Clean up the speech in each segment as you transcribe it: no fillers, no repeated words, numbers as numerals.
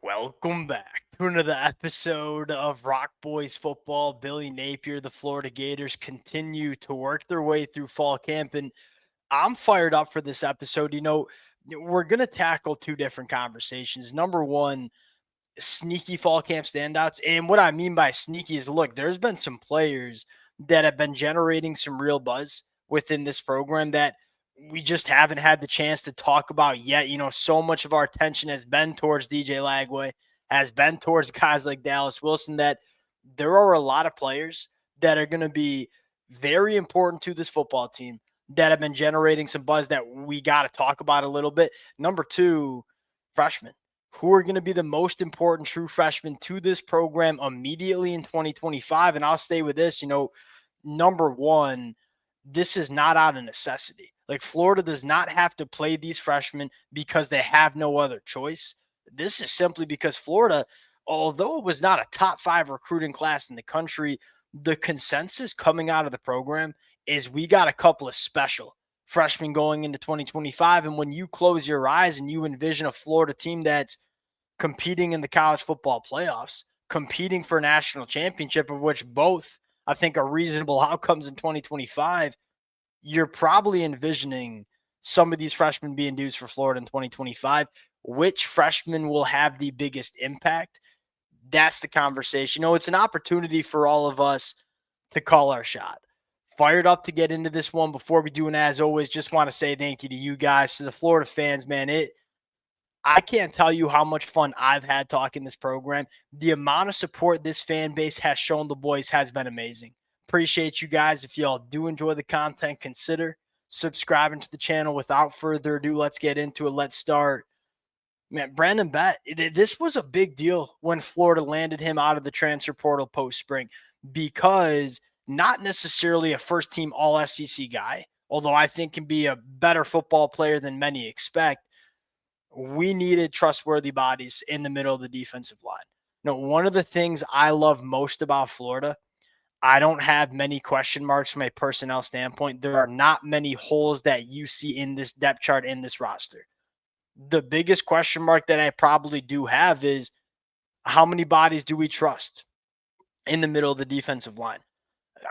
Welcome back to another episode of Rock Boys Football. Billy Napier, the Florida Gators continue to work their way through fall camp, and I'm fired up for this episode. We're going to tackle two different conversations. Number one, sneaky fall camp standouts. And what I mean by sneaky is, look, there's been some players that have been generating some real buzz within this program that we just haven't had the chance to talk about yet. So much of our attention has been towards DJ Lagway, has been towards guys like Dallas Wilson, that there are a lot of players that are going to be very important to this football team that have been generating some buzz that we got to talk about a little bit. Number two, freshmen who are going to be the most important true freshmen to this program immediately in 2025. And I'll stay with this, number one, this is not out of necessity. Like, Florida does not have to play these freshmen because they have no other choice. This is simply because Florida, although it was not a top 5 recruiting class in the country, the consensus coming out of the program is we got a couple of special freshmen going into 2025. And when you close your eyes and you envision a Florida team that's competing in the college football playoffs, competing for a national championship, of which both I think are reasonable outcomes in 2025, you're probably envisioning some of these freshmen being dudes for Florida in 2025. Which freshmen will have the biggest impact? That's the conversation. It's an opportunity for all of us to call our shot. Fired up to get into this one. Before we do, and as always, just want to say thank you to you guys, to the Florida fans, man. I can't tell you how much fun I've had talking this program. The amount of support this fan base has shown the boys has been amazing. Appreciate you guys. If y'all do enjoy the content, consider subscribing to the channel. Without further ado, let's get into it. Let's start. Man, Brandon Bett, this was a big deal when Florida landed him out of the transfer portal post-spring, because not necessarily a first-team All-SEC guy, although I think can be a better football player than many expect. We needed trustworthy bodies in the middle of the defensive line. One of the things I love most about Florida, I don't have many question marks from a personnel standpoint. There are not many holes that you see in this depth chart, in this roster. The biggest question mark that I probably do have is, how many bodies do we trust in the middle of the defensive line?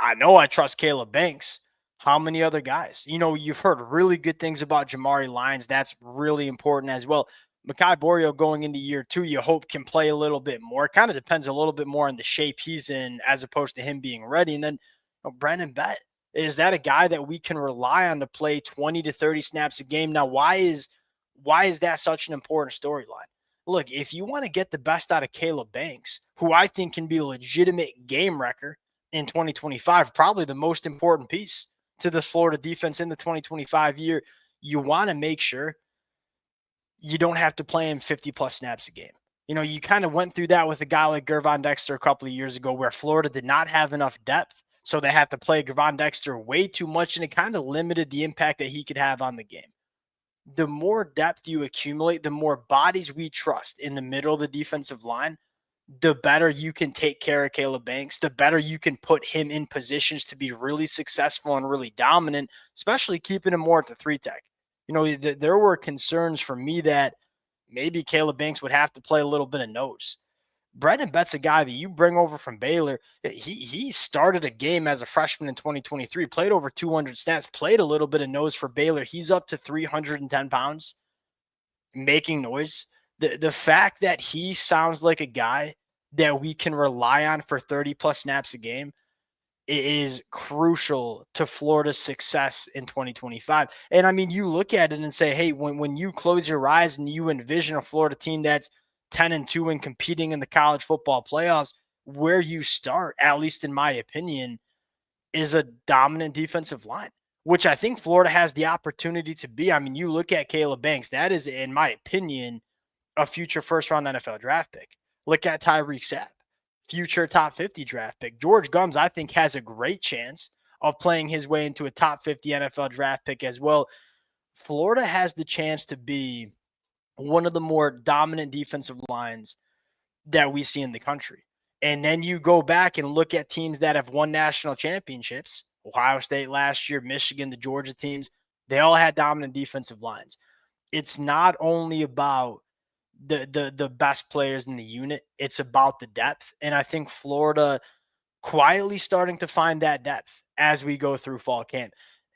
I know I trust Caleb Banks. How many other guys? You've heard really good things about Jamari Lyons. That's really important as well. Mekhi Borio going into year 2, you hope can play a little bit more. It kind of depends a little bit more on the shape he's in as opposed to him being ready. And then Brandon Bett, is that a guy that we can rely on to play 20 to 30 snaps a game? Now, why is that such an important storyline? Look, if you want to get the best out of Caleb Banks, who I think can be a legitimate game wrecker in 2025, probably the most important piece to this Florida defense in the 2025 year, you want to make sure you don't have to play him 50-plus snaps a game. You kind of went through that with a guy like Gervon Dexter a couple of years ago, where Florida did not have enough depth, so they had to play Gervon Dexter way too much, and it kind of limited the impact that he could have on the game. The more depth you accumulate, the more bodies we trust in the middle of the defensive line, the better you can take care of Caleb Banks, the better you can put him in positions to be really successful and really dominant, especially keeping him more at the 3-tech. There were concerns for me that maybe Caleb Banks would have to play a little bit of nose. Brandon Bett's a guy that you bring over from Baylor. He started a game as a freshman in 2023, played over 200 snaps, played a little bit of nose for Baylor. He's up to 310 pounds, making noise. The fact that he sounds like a guy that we can rely on for 30-plus snaps a game is crucial to Florida's success in 2025. And, I mean, you look at it and say, hey, when you close your eyes and you envision a Florida team that's 10-2 and competing in the college football playoffs, where you start, at least in my opinion, is a dominant defensive line, which I think Florida has the opportunity to be. I mean, you look at Caleb Banks, that is, in my opinion, a future first-round NFL draft pick. Look at Tyreek Sapp, future top 50 draft pick. George Gums, I think, has a great chance of playing his way into a top 50 NFL draft pick as well. Florida has the chance to be one of the more dominant defensive lines that we see in the country. And then you go back and look at teams that have won national championships, Ohio State last year, Michigan, the Georgia teams, they all had dominant defensive lines. It's not only about the best players in the unit. It's about the depth. And I think Florida quietly starting to find that depth as we go through fall camp.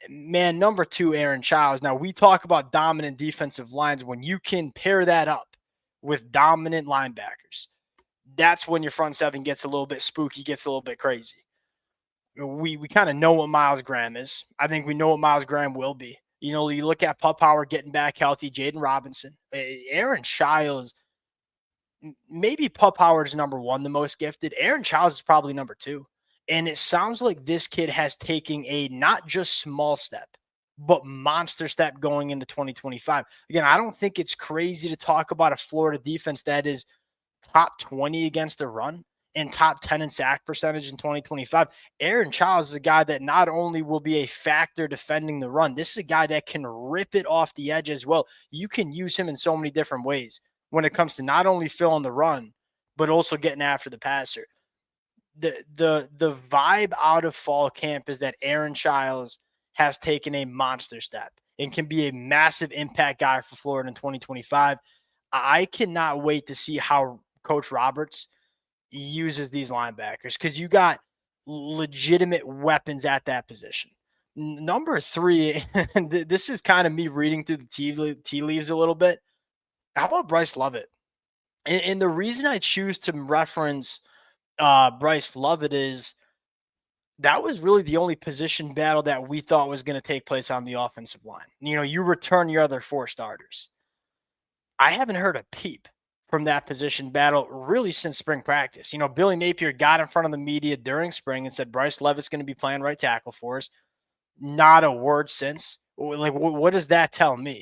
Man, number 2, Aaron Childs. Now, we talk about dominant defensive lines. When you can pair that up with dominant linebackers, that's when your front seven gets a little bit spooky, gets a little bit crazy. We kind of know what Miles Graham is. I think we know what Miles Graham will be. You look at Pup Howard getting back healthy, Jaden Robinson, Aaron Childs. Maybe Pup Howard's number 1, the most gifted. Aaron Childs is probably number 2. And it sounds like this kid has taken a not just small step, but monster step going into 2025. Again, I don't think it's crazy to talk about a Florida defense that is top 20 against the run and top 10 in sack percentage in 2025. Aaron Childs is a guy that not only will be a factor defending the run, this is a guy that can rip it off the edge as well. You can use him in so many different ways when it comes to not only filling the run, but also getting after the passer. The vibe out of fall camp is that Aaron Childs has taken a monster step and can be a massive impact guy for Florida in 2025. I cannot wait to see how Coach Roberts uses these linebackers, because you got legitimate weapons at that position. Number 3, and this is kind of me reading through the tea leaves a little bit. How about Bryce Lovett? And the reason I choose to reference Bryce Lovett is that was really the only position battle that we thought was going to take place on the offensive line. You return your other 4 starters. I haven't heard a peep from that position battle really since spring practice. Billy Napier got in front of the media during spring and said Bryce Lovett's going to be playing right tackle for us. Not a word since. Like, what does that tell me?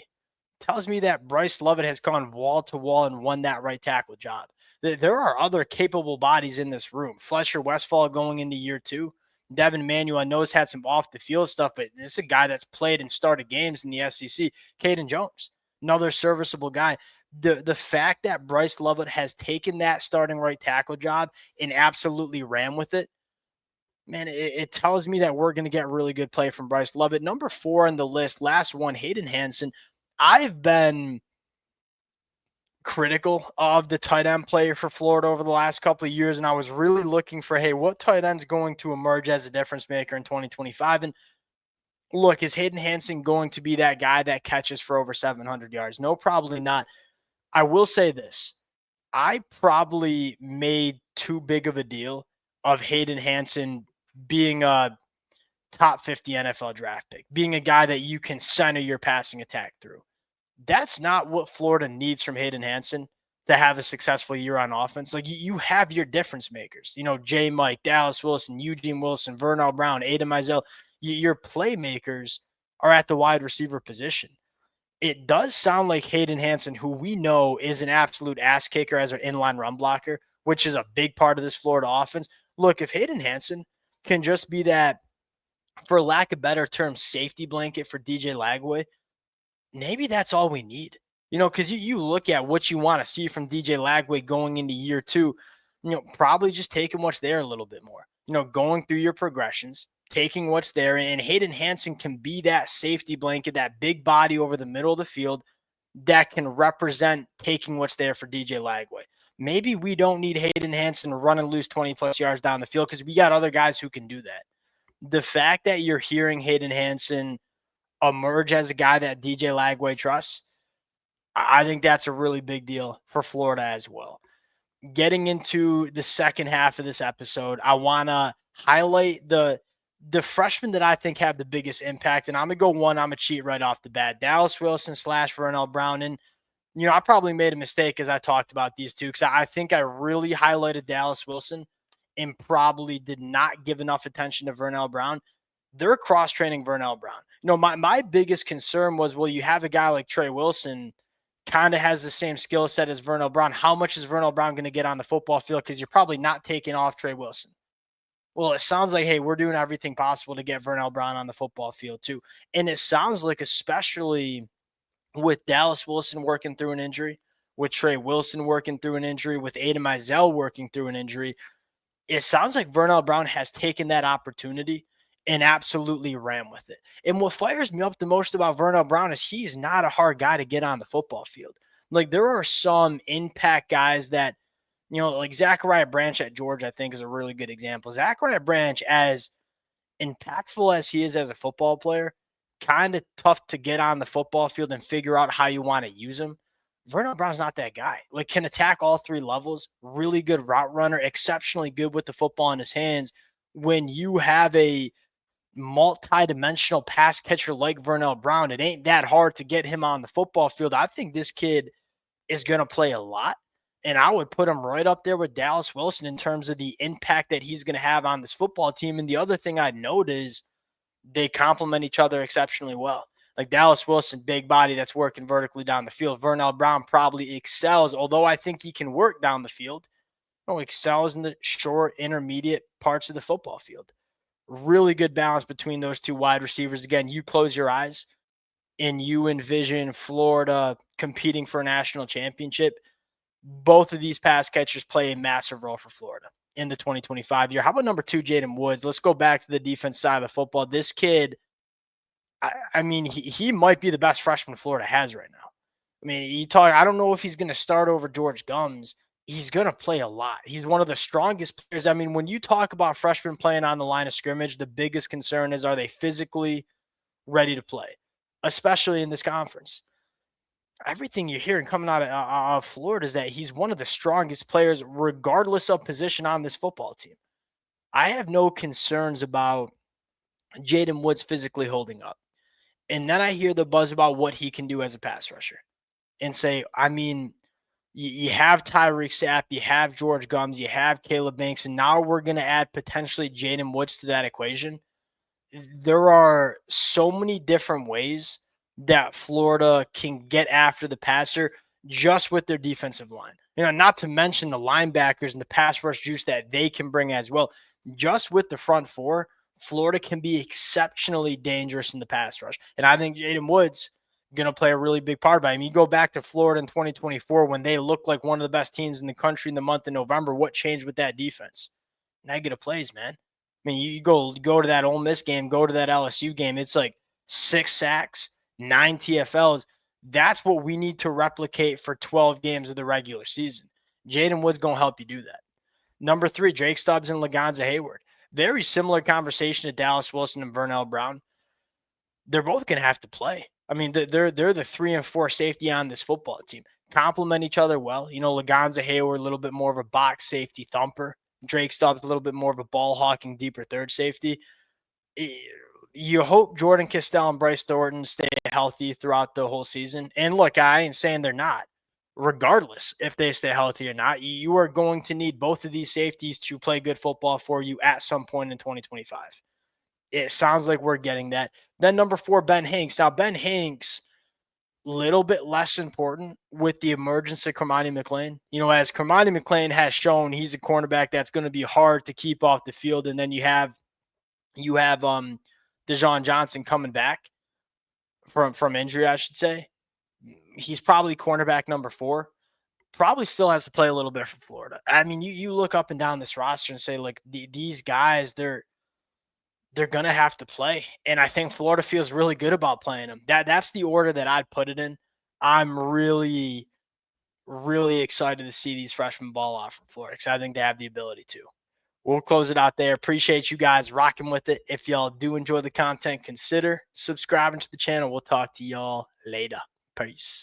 It tells me that Bryce Lovett has gone wall to wall and won that right tackle job. There are other capable bodies in this room. Fletcher Westfall going into year 2. Devin Manuel, I know, has had some off the field stuff, but this is a guy that's played and started games in the SEC. Caden Jones, another serviceable guy. The fact that Bryce Lovett has taken that starting right tackle job and absolutely ran with it, man, it tells me that we're going to get really good play from Bryce Lovett. Number 4 on the list, last one, Hayden Hansen. I've been critical of the tight end player for Florida over the last couple of years, and I was really looking for, hey, what tight end's going to emerge as a difference maker in 2025? And look, is Hayden Hansen going to be that guy that catches for over 700 yards? No, probably not. I will say this. I probably made too big of a deal of Hayden Hansen being a top 50 NFL draft pick, being a guy that you can center your passing attack through. That's not what Florida needs from Hayden Hansen to have a successful year on offense. Like, you have your difference makers, J. Mike, Dallas Wilson, Eugene Wilson, Vernell Brown, Aiden Mizell. Your playmakers are at the wide receiver position. It does sound like Hayden Hansen, who we know is an absolute ass kicker as an inline run blocker, which is a big part of this Florida offense. Look, if Hayden Hansen can just be that, for lack of better term, safety blanket for DJ Lagway, maybe that's all we need. Because you look at what you want to see from DJ Lagway going into year 2, probably just taking what's there a little bit more, going through your progressions, taking what's there, and Hayden Hansen can be that safety blanket, that big body over the middle of the field that can represent taking what's there for DJ Lagway. Maybe we don't need Hayden Hansen to run and lose 20-plus yards down the field, because we got other guys who can do that. The fact that you're hearing Hayden Hansen emerge as a guy that DJ Lagway trusts, I think that's a really big deal for Florida as well. Getting into the second half of this episode, I want to highlight the freshmen that I think have the biggest impact. And I'm going to go one, I'm going to cheat right off the bat. Dallas Wilson / Vernell Brown. And, I probably made a mistake as I talked about these two, because I think I really highlighted Dallas Wilson and probably did not give enough attention to Vernell Brown. They're cross-training Vernell Brown. My biggest concern was, well, you have a guy like Trey Wilson kind of has the same skill set as Vernell Brown. How much is Vernell Brown going to get on the football field? Because you're probably not taking off Trey Wilson. Well, it sounds like, hey, we're doing everything possible to get Vernell Brown on the football field too. And it sounds like, especially with Dallas Wilson working through an injury, with Trey Wilson working through an injury, with Aiden Mizell working through an injury, it sounds like Vernell Brown has taken that opportunity and absolutely ran with it. And what fires me up the most about Vernell Brown is he's not a hard guy to get on the football field. Like there are some impact guys that, like Zachariah Branch at Georgia, I think is a really good example. Zachariah Branch, as impactful as he is as a football player, kind of tough to get on the football field and figure out how you want to use him. Vernell Brown's not that guy. Like, can attack all three levels, really good route runner, exceptionally good with the football in his hands. When you have a multi-dimensional pass catcher like Vernell Brown, it ain't that hard to get him on the football field. I think this kid is going to play a lot. And I would put him right up there with Dallas Wilson in terms of the impact that he's going to have on this football team. And the other thing I'd note is they complement each other exceptionally well. Like Dallas Wilson, big body that's working vertically down the field. Vernell Brown probably excels, although I think he can work down the field. Excels in the short, intermediate parts of the football field. Really good balance between those two wide receivers. Again, you close your eyes and you envision Florida competing for a national championship. Both of these pass catchers play a massive role for Florida in the 2025 year. How about number 2, Jaden Woods? Let's go back to the defense side of the football. This kid, I mean, he might be the best freshman Florida has right now. I mean, I don't know if he's going to start over George Gums. He's going to play a lot. He's one of the strongest players. I mean, when you talk about freshmen playing on the line of scrimmage, the biggest concern is, are they physically ready to play, especially in this conference? Everything you're hearing coming out of Florida is that he's one of the strongest players, regardless of position on this football team. I have no concerns about Jaden Woods physically holding up. And then I hear the buzz about what he can do as a pass rusher and say, I mean, you have Tyreek Sapp, you have George Gums, you have Caleb Banks, and now we're going to add potentially Jaden Woods to that equation. There are so many different ways that Florida can get after the passer just with their defensive line. Not to mention the linebackers and the pass rush juice that they can bring as well. Just with the front four, Florida can be exceptionally dangerous in the pass rush. And I think Jaden Woods going to play a really big part of it. I mean, you go back to Florida in 2024 when they looked like one of the best teams in the country in the month of November. What changed with that defense? Negative plays, man. I mean, you go to that Ole Miss game, go to that LSU game. It's like 6 sacks, 9 TFLs. That's what we need to replicate for 12 games of the regular season. Jaden Woods going to help you do that. Number 3, Drake Stubbs and Lagonza Hayward. Very similar conversation to Dallas Wilson and Vernell Brown. They're both going to have to play. I mean, they're the 3 and 4 safety on this football team. Complement each other well. Lagonza Hayward, a little bit more of a box safety thumper. Drake Stubbs, a little bit more of a ball hawking, deeper third safety. You hope Jordan Castell and Bryce Thornton stay healthy throughout the whole season. And look, I ain't saying they're not. Regardless if they stay healthy or not, you are going to need both of these safeties to play good football for you at some point in 2025. It sounds like we're getting that. Then number 4, Ben Hanks. Now, Ben Hanks, little bit less important with the emergence of Kermani McLean. As Kermani McLean has shown, he's a cornerback that's going to be hard to keep off the field. And then you have Dejon Johnson coming back from injury, I should say. He's probably cornerback number 4. Probably still has to play a little bit for Florida. I mean, you look up and down this roster and say, like, these guys, they're going to have to play. And I think Florida feels really good about playing them. That's the order that I'd put it in. I'm really, really excited to see these freshmen ball off from Florida because I think they have the ability to. We'll close it out there. Appreciate you guys rocking with it. If y'all do enjoy the content, consider subscribing to the channel. We'll talk to y'all later. Peace.